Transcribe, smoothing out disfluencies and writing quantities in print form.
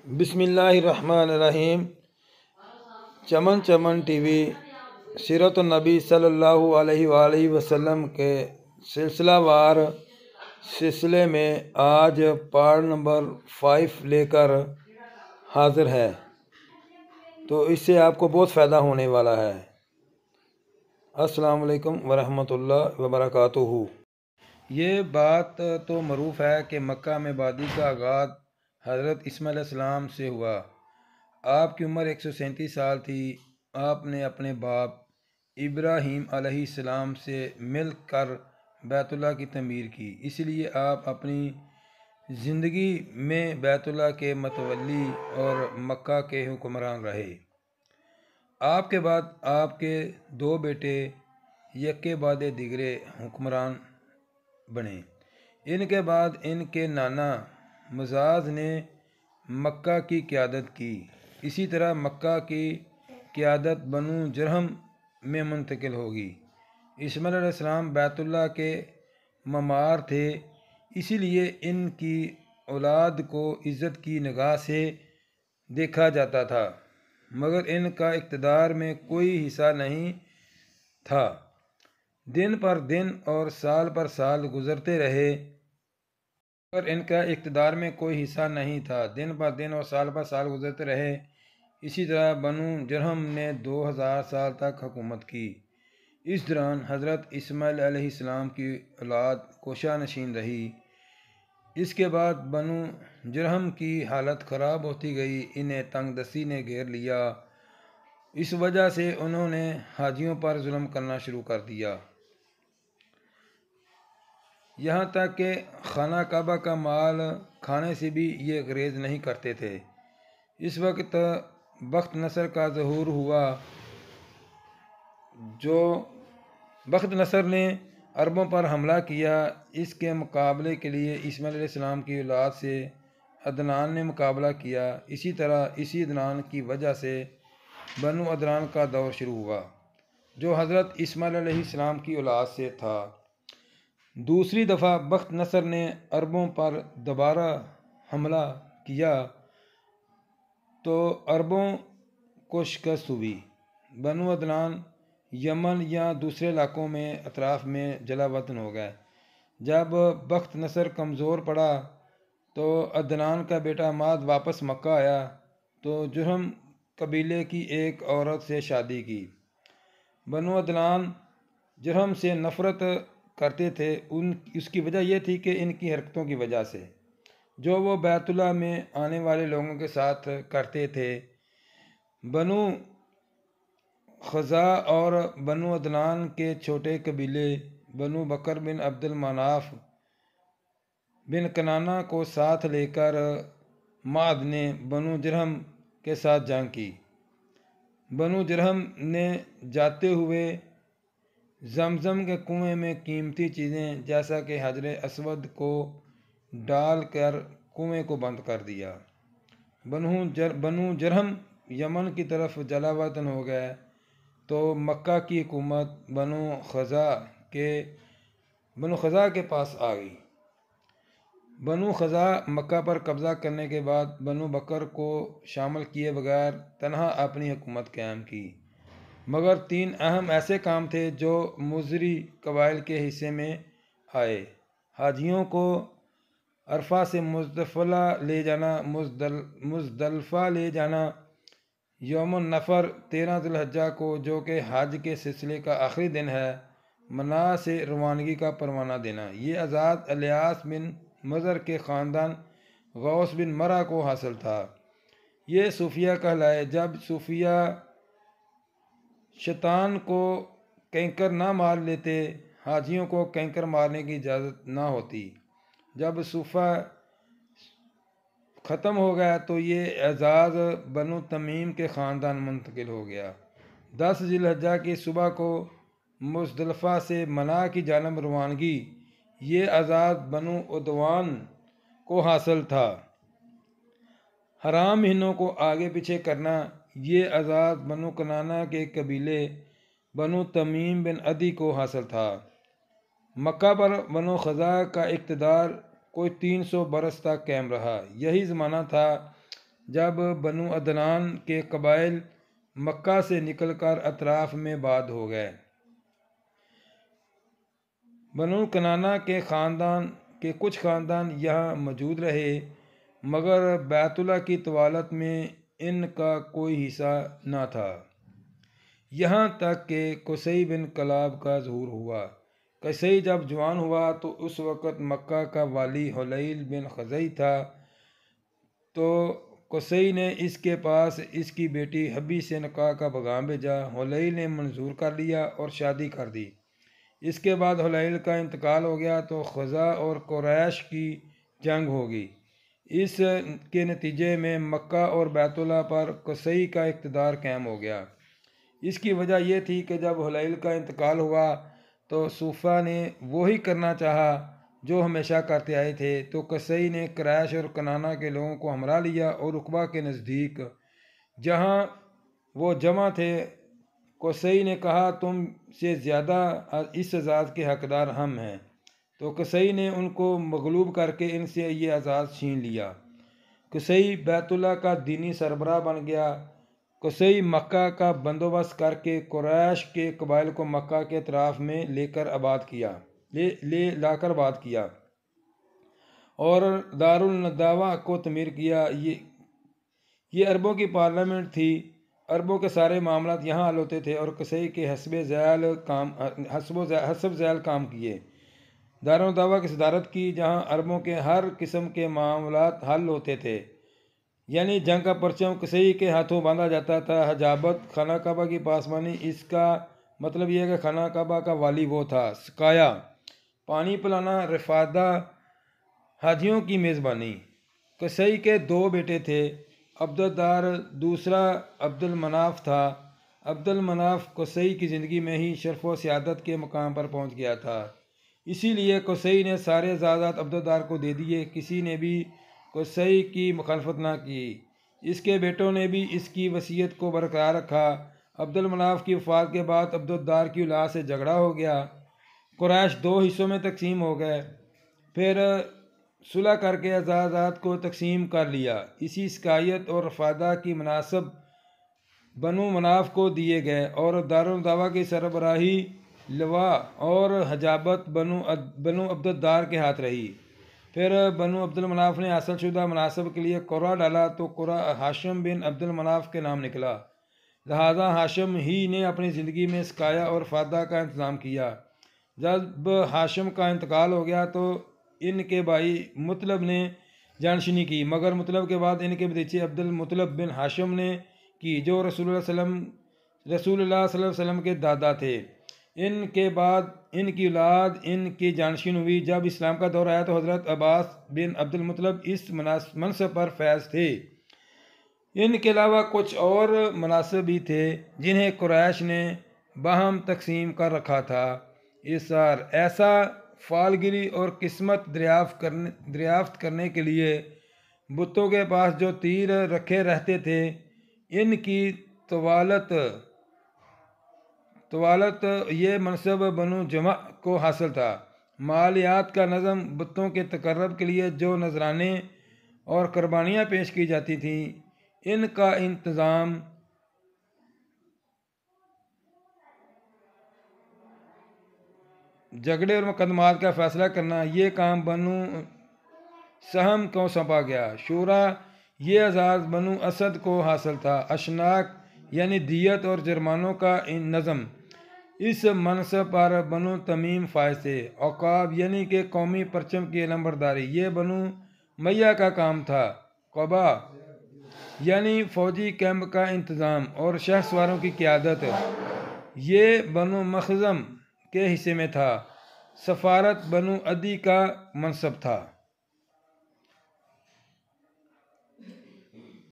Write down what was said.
بسم اللہ الرحمن الرحیم۔ چمن چمن ٹی وی سیرت النبی صلی اللہ علیہ وآلہ وسلم کے سلسلہ وار سلسلے میں آج پارٹ نمبر 5 لے کر حاضر ہے، تو اس سے آپ کو بہت فائدہ ہونے والا ہے۔ السلام علیکم ورحمۃ اللہ وبرکاتہ۔ یہ بات تو معروف ہے کہ مکہ میں آبادی کا آغاز حضرت اسماعیل علیہ السلام سے ہوا۔ آپ کی عمر 137 سال تھی۔ آپ نے اپنے باپ ابراہیم علیہ السلام سے مل کر بیت اللہ کی تعمیر کی، اس لیے آپ اپنی زندگی میں بیت اللہ کے متولی اور مکہ کے حکمران رہے۔ آپ کے بعد آپ کے 2 بیٹے یکے بعد دیگرے حکمران بنے۔ ان کے بعد ان کے نانا مزاز نے مکہ کی قیادت کی۔ اسی طرح مکہ کی قیادت بنو جرہم میں منتقل ہوگی۔ اسماعیل علیہ السلام بیت اللہ کے معمار تھے، اسی لیے ان کی اولاد کو عزت کی نگاہ سے دیکھا جاتا تھا، مگر ان کا اقتدار میں کوئی حصہ نہیں تھا۔ دن پر دن اور سال پر سال گزرتے رہے، مگر ان کا اقتدار میں کوئی حصہ نہیں تھا۔ دن پر دن اور سال پر سال گزرتے رہے۔ اسی طرح بنو جرہم نے 2000 سال تک حکومت کی۔ اس دوران حضرت اسماعیل علیہ السلام کی اولاد کوشہ نشین رہی۔ اس کے بعد بنو جرہم کی حالت خراب ہوتی گئی، انہیں تنگ دستی نے گھیر لیا۔ اس وجہ سے انہوں نے حاجیوں پر ظلم کرنا شروع کر دیا، یہاں تک کہ خانہ کعبہ کا مال کھانے سے بھی یہ گریز نہیں کرتے تھے۔ اس وقت بخت نصر کا ظہور ہوا۔ جو بخت نصر نے عربوں پر حملہ کیا، اس کے مقابلے کے لیے اسماعیل علیہ السلام کی اولاد سے عدنان نے مقابلہ کیا۔ اسی طرح اسی عدنان کی وجہ سے بنو عدنان کا دور شروع ہوا، جو حضرت اسماعیل علیہ السلام کی اولاد سے تھا۔ دوسری دفعہ بخت نصر نے عربوں پر دوبارہ حملہ کیا تو عربوں کو شکست ہوئی۔ بنو عدنان یمن یا دوسرے علاقوں میں اطراف میں جلا وطن ہو گئے۔ جب بخت نصر کمزور پڑا تو عدنان کا بیٹا ماد واپس مکہ آیا تو جرہم قبیلے کی ایک عورت سے شادی کی۔ بنو عدنان جرہم سے نفرت کرتے تھے، اس کی وجہ یہ تھی کہ ان کی حرکتوں کی وجہ سے جو وہ بیت اللہ میں آنے والے لوگوں کے ساتھ کرتے تھے۔ بنو خزاع اور بنو عدنان کے چھوٹے قبیلے بنو بکر بن عبد المناف بن کنانہ کو ساتھ لے کر ماد نے بنو جرہم کے ساتھ جنگ کی۔ بنو جرہم نے جاتے ہوئے زمزم کے کنویں میں قیمتی چیزیں جیسا کہ حجر اسود کو ڈال کر کنویں کو بند کر دیا۔ بنو جرہم یمن کی طرف جلا وطن ہو گئے تو مکہ کی حکومت بنو خزاع کے پاس آ گئی۔ بنو خزاع مکہ پر قبضہ کرنے کے بعد بنو بکر کو شامل کیے بغیر تنہا اپنی حکومت قائم کی، مگر 3 اہم ایسے کام تھے جو مضری قبائل کے حصے میں آئے۔ حاجیوں کو عرفہ سے مزدلفہ لے جانا، یوم النفر 13 ذی الحجہ کو جو کہ حج کے سلسلے کا آخری دن ہے، منا سے روانگی کا پروانہ دینا۔ یہ اعزاز الیاس بن مضر کے خاندان غوث بن مرہ کو حاصل تھا۔ یہ صوفیہ کہلائے۔ جب صوفیہ شیطان کو کینکر نہ مار لیتے، حاجیوں کو کینکر مارنے کی اجازت نہ ہوتی۔ جب صوفہ ختم ہو گیا تو یہ اعزاز بنو تمیم کے خاندان منتقل ہو گیا۔ 10 ذی الحجہ کی صبح کو مزدلفہ سے منا کی جانب روانگی، یہ اعزاز بنو عدوان کو حاصل تھا۔ حرام مہینوں کو آگے پیچھے کرنا، یہ اعزاز بنو کنانہ کے قبیلے بنو تمیم بن عدی کو حاصل تھا۔ مکہ پر بنو خزاع کا اقتدار کوئی 300 برس تک قائم رہا۔ یہی زمانہ تھا جب بنو عدنان کے قبائل مکہ سے نکل کر اطراف میں آباد ہو گئے۔ بنو کنانہ کے کچھ خاندان یہاں موجود رہے، مگر بیت اللہ کی طوالت میں ان کا کوئی حصہ نہ تھا، یہاں تک کہ قصی بن کلاب کا ظہور ہوا۔ قصی جب جوان ہوا تو اس وقت مکہ کا والی حلیل بن خزی تھا، تو قصی نے اس کے پاس اس کی بیٹی حبی سے نکاح کا پیغام بھیجا۔ حلیل نے منظور کر لیا اور شادی کر دی۔ اس کے بعد حلیل کا انتقال ہو گیا تو خزا اور قریش کی جنگ ہوگی۔ اس کے نتیجے میں مکہ اور بیت اللہ پر قصی کا اقتدار قائم ہو گیا۔ اس کی وجہ یہ تھی کہ جب حلیل کا انتقال ہوا تو صوفہ نے وہی کرنا چاہا جو ہمیشہ کرتے آئے تھے، تو قصی نے قریش اور کنانہ کے لوگوں کو ہمراہ لیا اور عقبہ کے نزدیک جہاں وہ جمع تھے، قصی نے کہا تم سے زیادہ اس اعزاز کے حقدار ہم ہیں، تو قصی نے ان کو مغلوب کر کے ان سے یہ اعزاز چھین لیا۔ قصی بیت اللہ کا دینی سربراہ بن گیا۔ قصی مکہ کا بندوبست کر کے قریش کے قبائل کو مکہ کے اطراف میں لا کر آباد کیا اور دارالندوہ کو تعمیر کیا۔ یہ عربوں کی پارلیمنٹ تھی، عربوں کے سارے معاملات یہاں حل ہوتے تھے اور قصی کے حسب ذیل کام کیے۔ دارالندوہ کی صدارت کی جہاں عربوں کے ہر قسم کے معاملات حل ہوتے تھے، یعنی جنگ کا پرچم قصی کے ہاتھوں باندھا جاتا تھا۔ حجابت، خانہ کعبہ کی پاسبانی، اس کا مطلب یہ ہے کہ خانہ کعبہ کا والی وہ تھا۔ سقایا، پانی پلانا، رفادہ، حاجیوں کی میزبانی۔ قصی کے 2 بیٹے تھے، عبدالدار، دوسرا عبد المناف تھا۔ عبد المناف قصی کی زندگی میں ہی شرف و سعادت کے مقام پر پہنچ گیا تھا، اسی لیے قصی نے سارے اعزازات عبدالدار کو دے دیے، کسی نے بھی قصی کی مخالفت نہ کی۔ اس کے بیٹوں نے بھی اس کی وصیت کو برقرار رکھا۔ عبد المناف کی وفات کے بعد عبدالدار کی اولاد سے جھگڑا ہو گیا، قریش 2 حصوں میں تقسیم ہو گئے، پھر صلح کر کے اعزازات کو تقسیم کر لیا۔ اسی سقائیت اور رفادہ کی مناصب بنو مناف کو دیے گئے اور دارالندوہ کی سربراہی، لواء اور حجابت بنو عبدالدار کے ہاتھ رہی۔ پھر بنو عبد المناف نے حاصل شدہ مناصب کے لیے قرعہ ڈالا تو قرعہ ہاشم بن عبد المناف کے نام نکلا، لہذا ہاشم ہی نے اپنی زندگی میں سقایا اور رفادہ کا انتظام کیا۔ جب ہاشم کا انتقال ہو گیا تو ان کے بھائی مطلب نے جانشینی کی، مگر مطلب کے بعد ان کے بھتیجے عبد المطلب بن ہاشم نے کی، جو رسول اللہ صلی اللہ علیہ وسلم کے دادا تھے۔ ان کے بعد ان کی اولاد ان کی جانشین ہوئی۔ جب اسلام کا دور آیا تو حضرت عباس بن عبد المطلب اس منصب پر فائز تھے۔ ان کے علاوہ کچھ اور مناصب بھی تھے جنہیں قریش نے باہم تقسیم کر رکھا تھا۔ ایسا فالگیری اور قسمت دریافت کرنے کے لیے بتوں کے پاس جو تیر رکھے رہتے تھے، ان کی طوالت یہ منصب بنو جمع کو حاصل تھا۔ مالیات کا نظم، بتوں کے تقرب کے لیے جو نذرانے اور قربانیاں پیش کی جاتی تھیں، ان کا انتظام، جھگڑے اور مقدمات کا فیصلہ کرنا، یہ کام بنو سہم کو سونپا گیا۔ شورا، یہ اعزاز بنو اسد کو حاصل تھا۔ اشناک یعنی دیت اور جرمانوں کا نظم، اس منصب پر بنو تمیم فائز تھے۔ عقاب یعنی کہ قومی پرچم کی علمبرداری، یہ بنو امیہ کا کام تھا۔ قبا یعنی فوجی کیمپ کا انتظام اور شہ سواروں کی قیادت، یہ بنو مخزم کے حصے میں تھا۔ سفارت بنو عدی کا منصب تھا۔